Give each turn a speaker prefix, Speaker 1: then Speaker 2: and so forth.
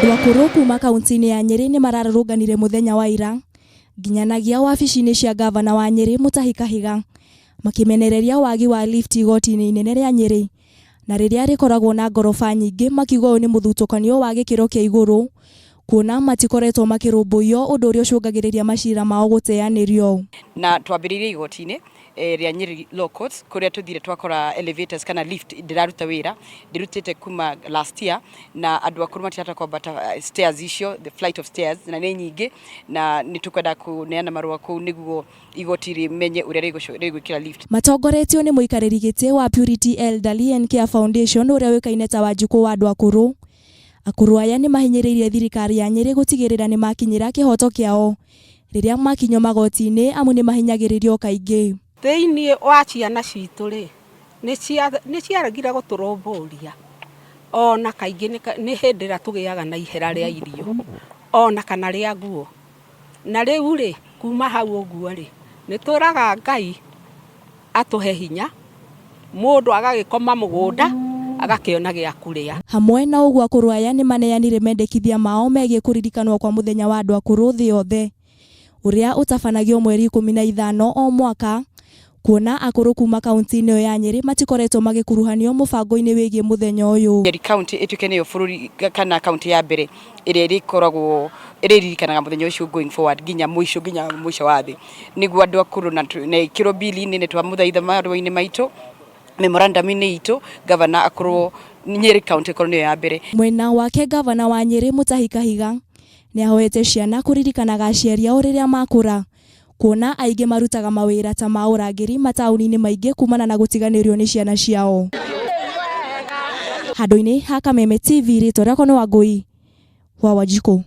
Speaker 1: Andũ akũrũ kuma kaunti-inĩ ya Nyeri nĩ mararũrũnganire muthenya wa ira nginyanagia wabici-inĩ cia gavana wa Nyeri Mutahi Kahiga makimenereria wagi wa lift igoti-inĩ inene rĩa Nyeri na rĩrĩa rĩkoragwo na ngoroba nyingĩ makiuga ũyũ nĩ mũthutũkanio wa gĩkĩro kĩa igũrũ kuona matikoretwo makĩrũmbũiyo ũndũ ũrĩa ũcũngagĩrĩria macira mao gũteanĩrio.
Speaker 2: Na twambĩrĩirie igoti-inĩ rĩa Nyeri Law Courts kuria tuthire twakora elevators kana lift ndiraruta wira ndirutite kuma last year na andu akuru matihata kwambata stairs icio, the flight of stairs na nĩ nyingĩ na nĩtukwenda kuneana marũa kũu nĩguo igoti rimenye ũrĩa rĩgwĩkĩra lift. Matongoretio nĩ mũikarĩri gĩtĩ wa Purity Elderly and Care Foundation ũrĩa wĩkaine ta Wanjikũ wa andũ akũrũ. Akũrũ aya nĩ mahinyĩrĩirie thirikari ya Nyeri gũtigĩrĩra nĩ makinyĩra kĩhoto kĩao rĩrĩa makinywo magoti-inĩ amu nĩ mahinyagĩrĩrio kaingĩ.
Speaker 3: Thĩinĩ wa ciana citũ rĩ nĩ ciaregire gũtũrũmbũria ona kaingĩ nĩ hĩndĩ ĩrĩa tũgĩaga na ihera rĩa irio ona kana rĩa nguo, na rĩu rĩ kuma hau ũguo rĩ nĩ twĩraga Ngai atũhe hinya mũndũ agagĩkoma mũgũnda agakĩona gĩa kũrĩa. Hamwe
Speaker 1: na ũguo akũrũ aya nĩ maneanire mendekithia mao megiĩ kũririkanwo kwa muthenya wa andũ akũrũ thĩ yothe ũrĩa ũtabanagio mweri 15 o mwaka kuona akũrũ kuma kaunti-inĩ ĩyo ya Nyeri matikoretwo magĩkuruhanio mũbango-inĩ wĩgiĩ muthenya ũyũ. Nyeri
Speaker 2: county ĩtuĩke nĩyo bũrũri kana kaunti ya mbere ĩrĩa ĩrĩkoragwo ĩrĩririkanaga muthenya ũcio going forward nginya mũico wa thĩ nĩguo andũ akũrũ na ikĩro bili-inĩ nĩ twamũthaitha marũa-inĩ maitũ memorandum-inĩ itũ gavana akũrũ Nyeri county korwo nĩyo ya mbere.
Speaker 1: Mwena wake gavana wa Nyeri Mutahi Kahiga nĩ ahoete ciana kũririkanaga aciari ao rĩrĩa makũra kuona aingĩ marutaga mawĩra ta ma ũrangĩri mataũni-inĩ maingĩ kumana na gũtiganĩrio nĩ ciana ciao. Handũ-inĩ ha Kameme TV rĩtwa rĩakwa nĩ Wangũi wa Wanjikũ.